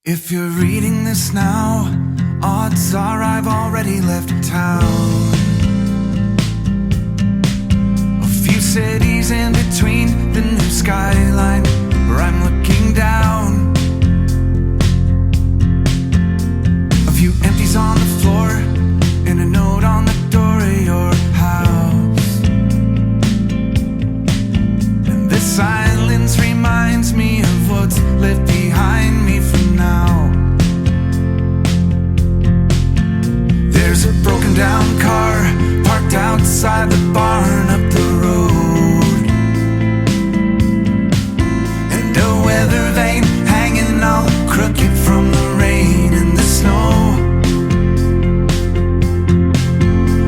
If you're reading this now, odds are I've already left town. A few cities in between the new skyline where I'm looking down. A few empties on the floor and a note on the door of your house. And this silence reminds me of what's left behind me from now. There's a broken down car parked outside the barn up the road, and a weather vane hanging all crooked from the rain and the snow.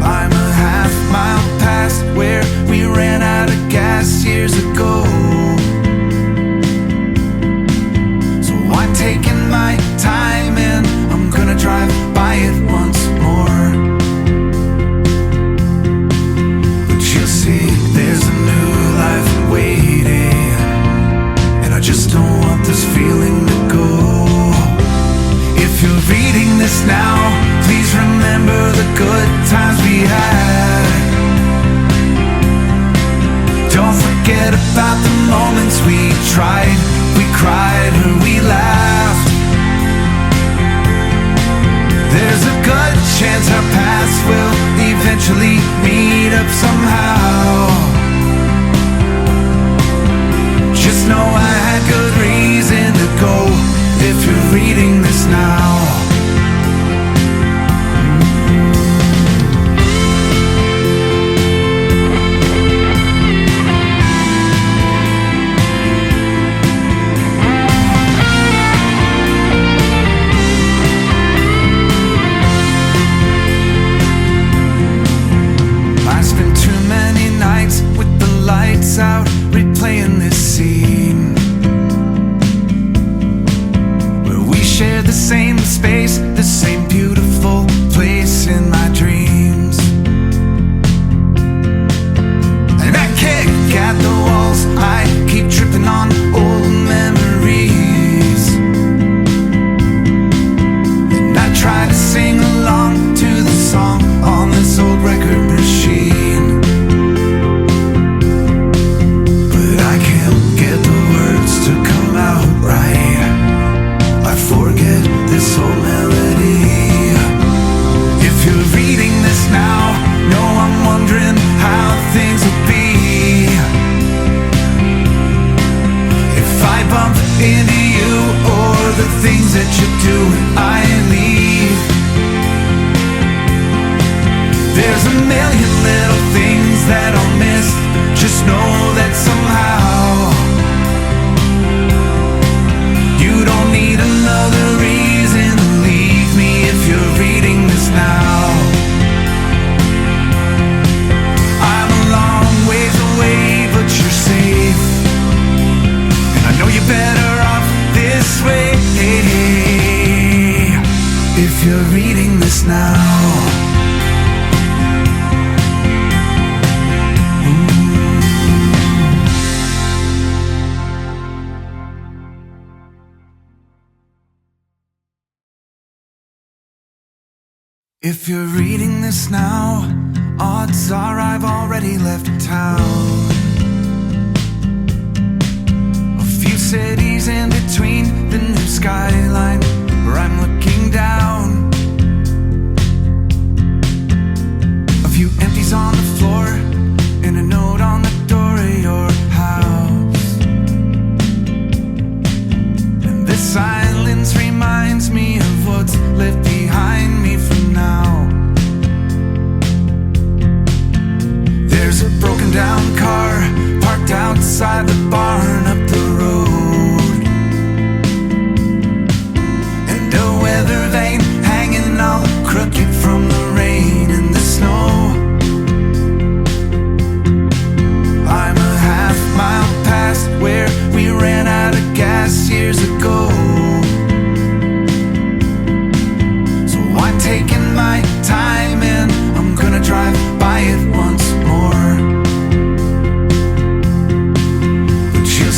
I'm a half mile past where we ran out of gas years ago. I'm taking my time and I'm gonna drive by it once more. But you'll see there's a new life waiting, and I just don't want this feeling to go. If you're reading this now, please remember the good times we had. Don't forget about the moments we tried, we cried, or we laughed. There's a good chance our paths will eventually meet up somehow. Just know I had good reason to go if you're reading this now. Out replaying this scene where we share the same space, the same beautiful place in my dreams. And I kick at the walls, I keep tripping on old memories, and I try to sing along to the song on this old record machine. This whole melody. If you're reading this now, know I'm wondering how things will be if I bump into you, or the things that you do when I leave. There's a million little things that I'll miss. Just know that somehow you don't need another reason to leave me if you're reading this now. I'm a long ways away, but you're safe, and I know you're better off this way if you're reading this now. If you're reading this now, odds are I've already left town. A few cities in between the new skyline where I'm looking down. A few empties on the floor and a note on the door of your house. And this silence reminds me of what's left behind me from now. There's a broken down car parked outside the barn up the road, and a weather vane hanging all crooked from the rain and the snow. I'm a half mile past where we ran out of gas years ago. I'm taking my time and I'm gonna drive by it once more. But you'll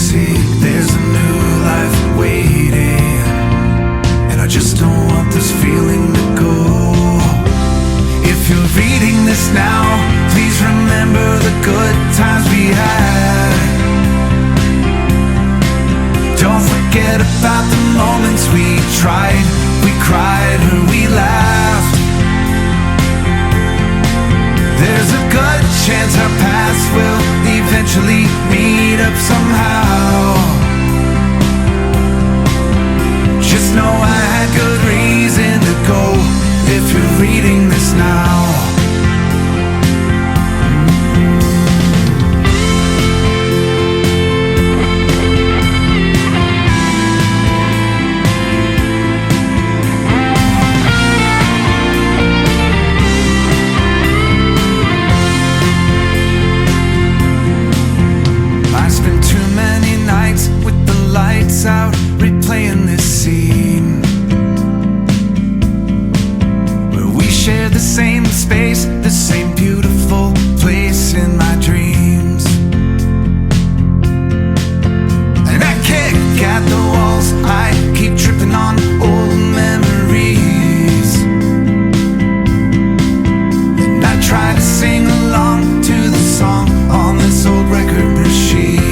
the good times we had. Don't forget about the moments we tried, we cried, or we laughed. There's a good chance our paths will eventually meet up somehow. Just know I had good reason to go if you're reading this now. Out replaying this scene where we share the same space, the same beautiful place in my dreams. And I kick at the walls, I keep tripping on old memories, and I try to sing along to the song on this old record machine.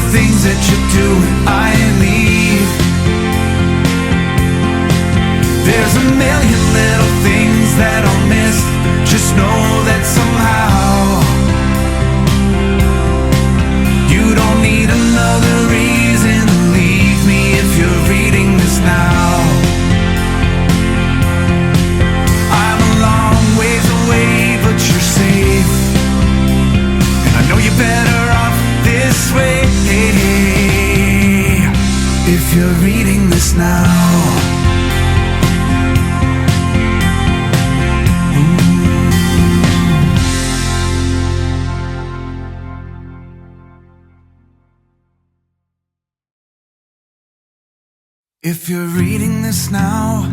Things that you do, I leave. There's a million little things that I'll miss. Just know that somehow you don't need another reason to leave me if you're reading this now. I'm a long ways away, but you're safe, and I know you're better off this way. If you're reading this now. If you're reading this now,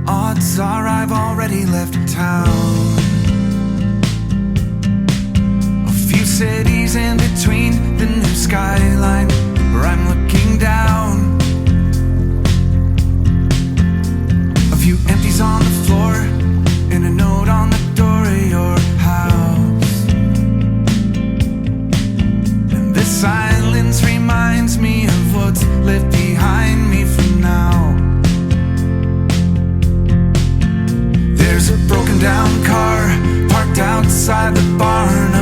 odds are I've already left town. A few cities in between, the new skyline where I'm looking down. A few empties on the floor and a note on the door of your house. And this silence reminds me of what's left behind me for now. There's a broken down car parked outside the barn